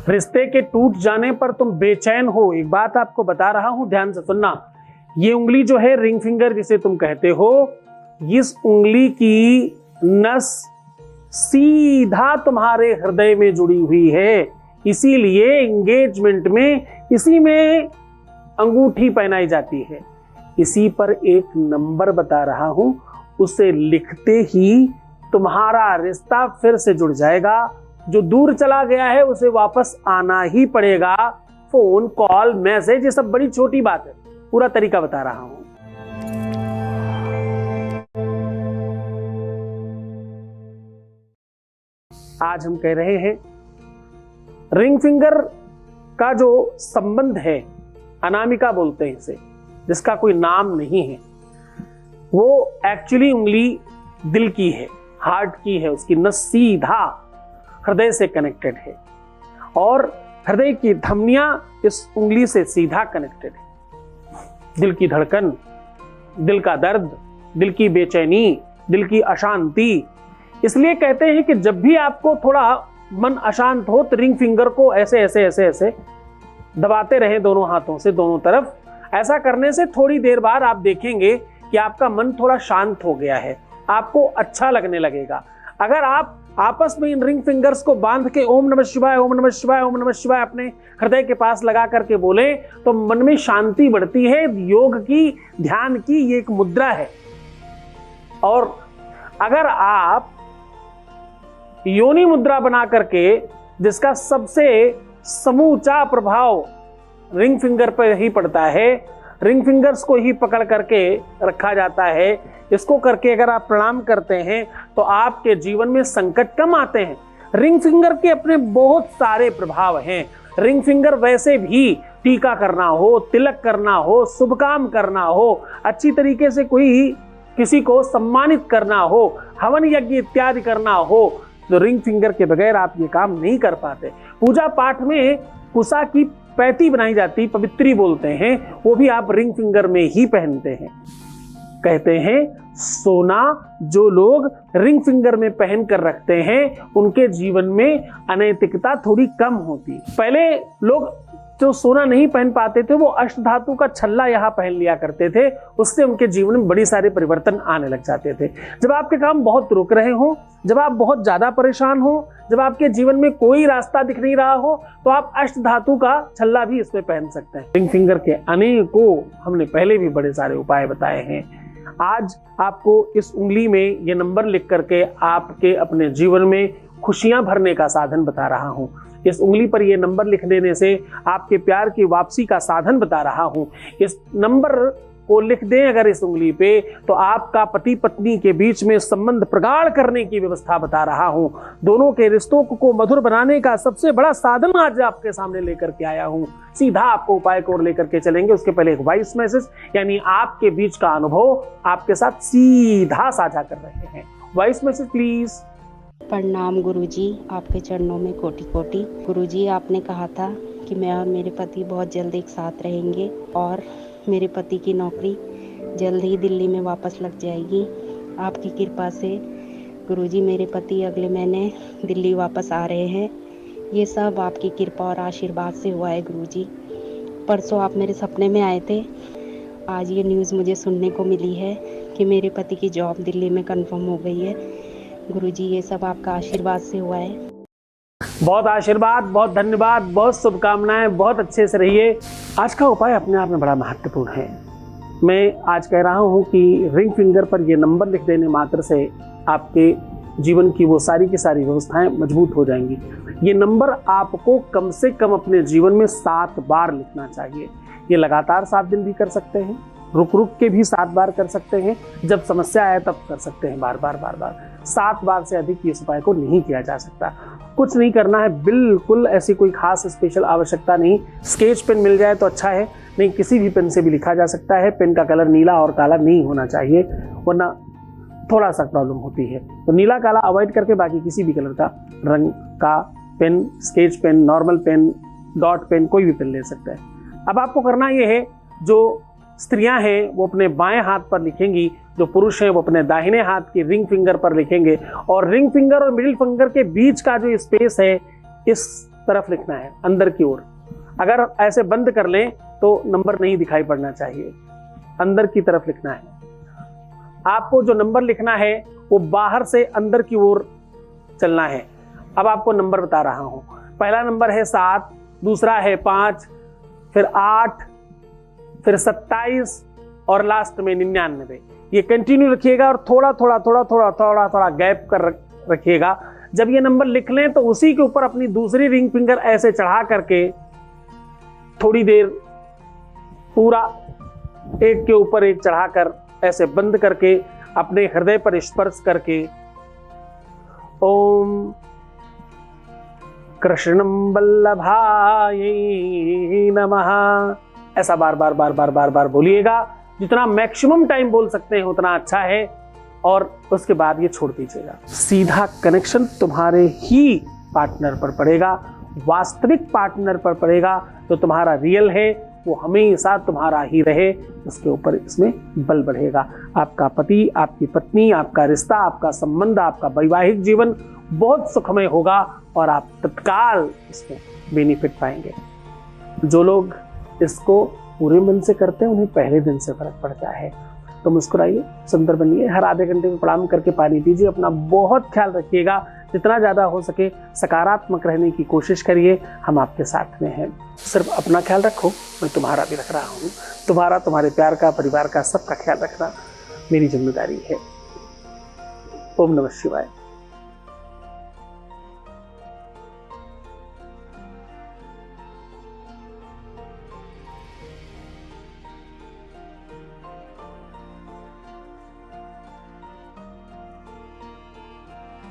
रिश्ते के टूट जाने पर तुम बेचैन हो। एक बात आपको बता रहा हूं, ध्यान से सुनना। ये उंगली जो है रिंग फिंगर जिसे तुम कहते हो, इस उंगली की नस सीधा तुम्हारे हृदय में जुड़ी हुई है। इसीलिए एंगेजमेंट में इसी में अंगूठी पहनाई जाती है। इसी पर एक नंबर बता रहा हूं, उसे लिखते ही तुम्हारा रिश्ता फिर से जुड़ जाएगा। जो दूर चला गया है उसे वापस आना ही पड़ेगा। फोन कॉल मैसेज ये सब बड़ी छोटी बात है, पूरा तरीका बता रहा हूं। आज हम कह रहे हैं रिंग फिंगर का जो संबंध है, अनामिका बोलते हैं इसे, जिसका कोई नाम नहीं है, वो एक्चुअली उंगली दिल की है, हार्ट की है। उसकी नस सीधा हृदय से कनेक्टेड है और हृदय की धमनियां इस उंगली से सीधा कनेक्टेड है। दिल की धड़कन, दिल का दर्द, दिल की बेचैनी, दिल की अशांति। इसलिए कहते हैं कि जब भी आपको थोड़ा मन अशांत हो तो रिंग फिंगर को ऐसे ऐसे ऐसे ऐसे दबाते रहें दोनों हाथों से दोनों तरफ। ऐसा करने से थोड़ी देर बाद आप देखेंगे कि आपका मन थोड़ा शांत हो गया है, आपको अच्छा लगने लगेगा। अगर आप आपस में इन रिंग फिंगर्स को बांध के ओम नमः शिवाय, ओम नमः शिवाय, ओम नमः शिवाय अपने हृदय के पास लगा करके बोले तो मन में शांति बढ़ती है। योग की, ध्यान की ये एक मुद्रा है। और अगर आप योनि मुद्रा बना करके, जिसका सबसे समूचा प्रभाव रिंग फिंगर पर ही पड़ता है, रिंग फिंगर्स को ही पकड़ करके रखा जाता है, इसको करके अगर आप प्रणाम करते हैं तो आपके जीवन में संकट कम आते हैं। रिंग फिंगर के अपने बहुत सारे प्रभाव हैं। रिंग फिंगर वैसे भी टीका करना हो, तिलक करना हो, शुभ काम करना हो, अच्छी तरीके से कोई किसी को सम्मानित करना हो, हवन यज्ञ इत्यादि करना हो, तो रिंग फिंगर के बगैर आप ये काम नहीं कर पाते। पूजा पाठ में कुसा की पैती बनाई जाती, पवित्री बोलते हैं, वो भी आप रिंग फिंगर में ही पहनते हैं। कहते हैं सोना जो लोग रिंग फिंगर में पहन कर रखते हैं उनके जीवन में अनैतिकता थोड़ी कम होती। पहले लोग जो सोना नहीं पहन पाते थे वो अष्ट धातु का छल्ला यहाँ पहन लिया करते थे, उससे उनके जीवन में बड़ी सारे परिवर्तन आने लग जाते थे। जब आपके काम बहुत रुक रहे हो, जब आप बहुत ज्यादा परेशान हो, जब आपके जीवन में कोई रास्ता दिख नहीं रहा हो, तो आप अष्ट धातु का छल्ला भी इसमें पहन सकते हैं। रिंग फिंगर के अनेकों हमने पहले भी बड़े सारे उपाय बताए हैं। आज आपको इस उंगली में ये नंबर लिख करके आपके अपने जीवन में खुशियां भरने का साधन बता रहा हूं। इस उंगली पर यह नंबर लिख देने से आपके प्यार की वापसी का साधन बता रहा हूं। इस नंबर को लिख दें अगर इस उंगली पे, तो आपका पति पत्नी के बीच में संबंध प्रगाढ़ करने की व्यवस्था बता रहा हूं। दोनों के रिश्तों को मधुर बनाने का सबसे बड़ा साधन आज आपके सामने लेकर के आया हूं। सीधा आपको उपाय को लेकर के चलेंगे। उसके पहले एक वॉइस मैसेज, यानी आपके बीच का अनुभव आपके साथ सीधा साझा कर रहे हैं। Voice message please. प्रणाम गुरुजी, आपके चरणों में कोटि कोटि। गुरुजी, आपने कहा था कि मैं और मेरे पति बहुत जल्द एक साथ रहेंगे और मेरे पति की नौकरी जल्द ही दिल्ली में वापस लग जाएगी। आपकी कृपा से गुरुजी मेरे पति अगले महीने दिल्ली वापस आ रहे हैं। ये सब आपकी कृपा और आशीर्वाद से हुआ है गुरुजी। परसों आप मेरे सपने में आए थे। आज ये न्यूज़ मुझे सुनने को मिली है कि मेरे पति की जॉब दिल्ली में कंफर्म हो गई है। गुरुजी ये सब आपका आशीर्वाद से हुआ है। बहुत आशीर्वाद, बहुत धन्यवाद, बहुत शुभकामनाएं, बहुत अच्छे से रहिए। आज का उपाय अपने आप में बड़ा महत्वपूर्ण है। मैं आज कह रहा हूं कि रिंग फिंगर पर यह नंबर लिख देने मात्र से आपके जीवन की वो सारी की सारी व्यवस्थाएं मजबूत हो जाएंगी। ये नंबर आपको कम से कम अपने जीवन में 7 बार लिखना चाहिए। ये लगातार 7 दिन भी कर सकते हैं, रुक रुक के भी 7 बार कर सकते हैं, जब समस्या आए तब कर सकते हैं, बार बार 7 बार से अधिक इस उपाय को नहीं किया जा सकता। कुछ नहीं करना है, बिल्कुल ऐसी कोई खास स्पेशल आवश्यकता नहीं। स्केच पेन मिल जाए तो अच्छा है, नहीं किसी भी पेन से भी लिखा जा सकता है। पेन का कलर नीला और काला नहीं होना चाहिए, वरना थोड़ा सा प्रॉब्लम होती है। तो नीला काला अवॉइड करके बाकी किसी भी कलर का रंग का pen, sketch pen, normal pen, dot pen, कोई भी पेन ले सकते हैं। अब आपको करना ये है, जो स्त्रियां हैं वो अपने बाएं हाथ पर लिखेंगी, जो पुरुष हैं वो अपने दाहिने हाथ की रिंग फिंगर पर लिखेंगे। और रिंग फिंगर और मिडिल फिंगर के बीच का जो स्पेस है, इस तरफ लिखना है, अंदर की ओर। अगर ऐसे बंद कर लें तो नंबर नहीं दिखाई पड़ना चाहिए, अंदर की तरफ लिखना है। आपको जो नंबर लिखना है वो बाहर से अंदर की ओर चलना है। अब आपको नंबर बता रहा हूं। पहला नंबर है 7, दूसरा है 5, फिर 8, फिर 27 और लास्ट में 99। ये कंटिन्यू रखिएगा और थोड़ा थोड़ा थोड़ा थोड़ा थोड़ा थोड़ा गैप कर रखिएगा। जब ये नंबर लिख लें तो उसी के ऊपर अपनी दूसरी रिंग फिंगर ऐसे चढ़ा करके थोड़ी देर पूरा एक के ऊपर एक चढ़ाकर ऐसे बंद करके अपने हृदय पर स्पर्श करके ओम कृष्णं वल्लभाय नमः ऐसा बार बार बार बार बार बार बोलिएगा। जितना मैक्सिमम टाइम बोल सकते हैं उतना अच्छा है, और उसके बाद ये छोड़ दीजिएगा। सीधा कनेक्शन तुम्हारे ही पार्टनर पर पड़ेगा, वास्तविक पार्टनर पर पड़ेगा। तो तुम्हारा रियल है वो हमेशा तुम्हारा ही रहे, उसके ऊपर इसमें बल बढ़ेगा। आपका पति, आपकी पत्नी, आपका रिश्ता, आपका संबंध, आपका वैवाहिक जीवन बहुत सुखमय होगा और आप तत्काल इसमें बेनिफिट पाएंगे। जो लोग इसको पूरे मन से करते हैं उन्हें पहले दिन से फर्क पड़ता है। तो मुस्कुराइए, सुंदर बनिए, हर आधे घंटे में प्रणाम करके पानी पीजिए। अपना बहुत ख्याल रखिएगा, जितना ज़्यादा हो सके सकारात्मक रहने की कोशिश करिए। हम आपके साथ में हैं। सिर्फ अपना ख्याल रखो, मैं तुम्हारा भी रख रहा हूँ। तुम्हारा, तुम्हारे प्यार का, परिवार का, सबका ख्याल रखना मेरी जिम्मेदारी है। ओम नमः शिवाय।